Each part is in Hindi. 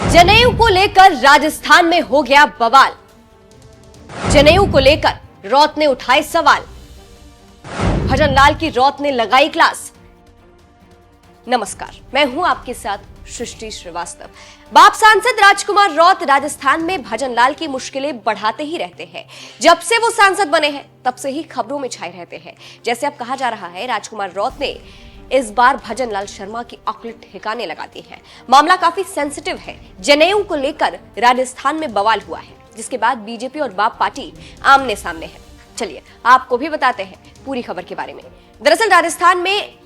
जनेऊ को लेकर राजस्थान में हो गया बवाल। जनेऊ को लेकर रौत ने उठाए सवाल। भजनलाल की रौत ने लगाई क्लास। नमस्कार, मैं हूं आपके साथ सृष्टि श्रीवास्तव। बाप सांसद राजकुमार रौत राजस्थान में भजनलाल की मुश्किलें बढ़ाते ही रहते हैं। जब से वो सांसद बने हैं तब से ही खबरों में छाए रहते हैं। जैसे अब कहा जा रहा है, राजकुमार रौत ने इस बार भजनलाल शर्मा की अक्ल ठिकाने लगा दी है। मामला काफी सेंसिटिव है। जनेऊ को लेकर राजस्थान में बवाल हुआ है, जिसके बाद बीजेपी और बाप पार्टी आमने सामने है। चलिए आपको भी बताते हैं पूरी खबर के बारे में। दरअसल राजस्थान में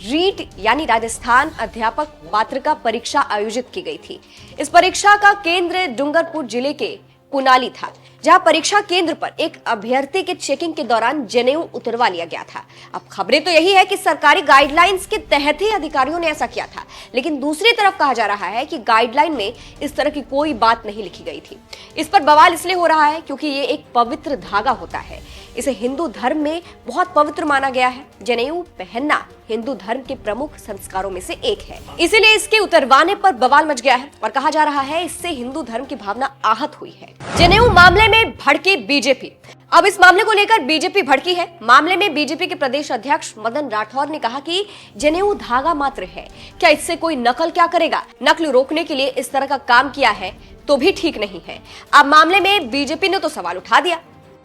रीट यानी राजस्थान अध्यापक पात्रता परीक्षा आयोजित की गई थी। इस परीक्षा का केंद्र डूंगरपुर जिले के पुनाली था, जहां परीक्षा केंद्र पर एक अभ्यर्थी के चेकिंग के दौरान जनेऊ उतरवा लिया गया था। अब खबरें तो यही है कि सरकारी गाइडलाइंस के तहत ही अधिकारियों ने ऐसा किया था, लेकिन दूसरी तरफ कहा जा रहा है कि गाइडलाइन में इस तरह की कोई बात नहीं लिखी गई थी। इस पर बवाल इसलिए हो रहा है क्योंकि ये एक पवित्र धागा होता है। इसे हिंदू धर्म में बहुत पवित्र माना गया है। जनेऊ पहनना हिंदू धर्म के प्रमुख संस्कारों में से एक है, इसीलिए इसके उतरवाने पर बवाल मच गया है और कहा जा रहा है इससे हिंदू धर्म की भावना आहत हुई है। जनेऊ मामले में भड़की बीजेपी। अब इस मामले को लेकर बीजेपी भड़की है। मामले में बीजेपी के प्रदेश अध्यक्ष मदन राठौर ने कहा कि जनेऊ धागा मात्र है, क्या इससे कोई नकल क्या करेगा? नकल रोकने के लिए इस तरह का काम किया है तो भी ठीक नहीं है। अब मामले में बीजेपी ने तो सवाल उठा दिया।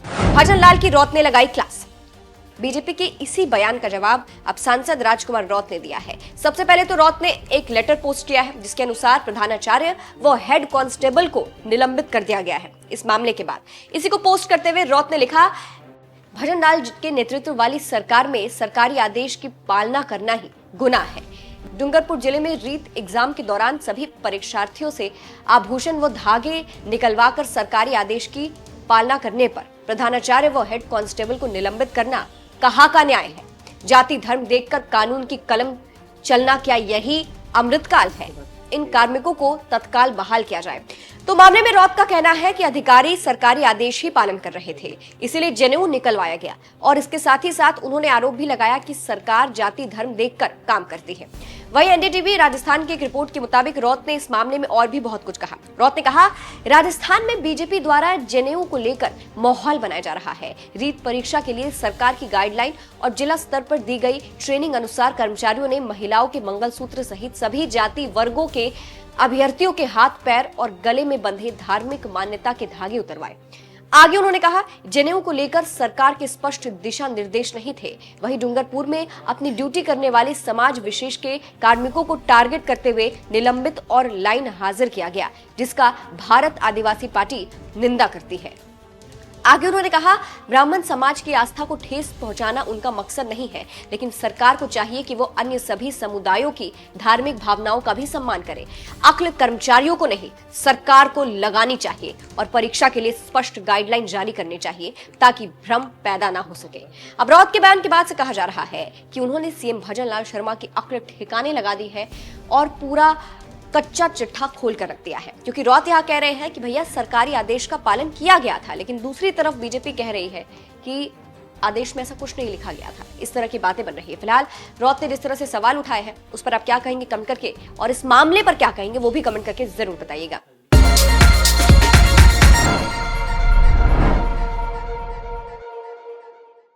भजनलाल की रौत ने लगाई क्लास। बीजेपी के इसी बयान का जवाब अब सांसद राजकुमार रौत ने दिया है। सबसे पहले तो रौत ने एक लेटर पोस्ट किया है, जिसके अनुसार प्रधानाचार्य व हेड कांस्टेबल को निलंबित कर दिया गया है। इस मामले के बाद इसी को पोस्ट करते हुए रौत ने लिखा, भजनलाल के नेतृत्व वाली सरकार में सरकारी आदेश की पालना करना ही गुनाह है। डूंगरपुर जिले में रीट एग्जाम के दौरान सभी परीक्षार्थियों से आभूषण व धागे निकलवाकर सरकारी आदेश की पालना करने पर प्रधानाचार्य व हेड कांस्टेबल को निलंबित करना कहाँ का न्याय है? जाति धर्म देखकर कानून की कलम चलना क्या यही अमृतकाल है? इन कार्मिकों को तत्काल बहाल किया जाए। तो मामले में रौत का कहना है कि अधिकारी सरकारी आदेश ही पालन कर रहे थे, इसीलिए जनेऊ निकलवाया गया। और इसके साथ ही साथ उन्होंने आरोप भी लगाया कि सरकार जाति धर्म देखकर काम करती है। वहीं एनडीटीवी राजस्थान की एक रिपोर्ट के मुताबिक रौत ने इस मामले में और भी बहुत कुछ कहा। रौत ने कहा, राजस्थान में बीजेपी द्वारा जनेऊ को लेकर माहौल बनाया जा रहा है। रीट परीक्षा के लिए सरकार की गाइडलाइन और जिला स्तर पर दी गई ट्रेनिंग अनुसार कर्मचारियों ने महिलाओं के मंगलसूत्र सहित सभी जाति वर्गों के अभ्यर्थियों के हाथ पैर और गले में बंधे धार्मिक मान्यता के धागे उतरवाए। आगे उन्होंने कहा, जनेऊ को लेकर सरकार के स्पष्ट दिशा निर्देश नहीं थे। वहीं डूंगरपुर में अपनी ड्यूटी करने वाले समाज विशेष के कार्मिकों को टारगेट करते हुए निलंबित और लाइन हाजिर किया गया, जिसका भारत आदिवासी पार्टी निंदा करती है। आगे उन्होंने कहा, ब्राह्मण समाज की आस्था को ठेस पहुंचाना उनका मकसद नहीं है, लेकिन सरकार को चाहिए कि वो अन्य सभी समुदायों की धार्मिक भावनाओं का भी सम्मान करे। अक्ल कर्मचारियों को नहीं, सरकार को लगानी चाहिए और परीक्षा के लिए स्पष्ट गाइडलाइन जारी करनी चाहिए ताकि भ्रम पैदा ना हो सके। अब रौत के बयान के बाद से कहा जा रहा है कि उन्होंने सीएम भजनलाल शर्मा की अक्ल ठिकाने लगा दी है और पूरा कच्चा चिट्ठा खोल कर रख दिया है, क्योंकि रौत यहाँ कह रहे हैं कि भैया सरकारी आदेश का पालन किया गया था, लेकिन दूसरी तरफ बीजेपी कह रही है कि आदेश में ऐसा कुछ नहीं लिखा गया था। इस तरह की बातें बन रही है। फिलहाल रौत ने जिस तरह से सवाल उठाए हैं उस पर आप क्या कहेंगे कमेंट करके, और इस मामले पर क्या कहेंगे वो भी कमेंट करके जरूर बताइएगा।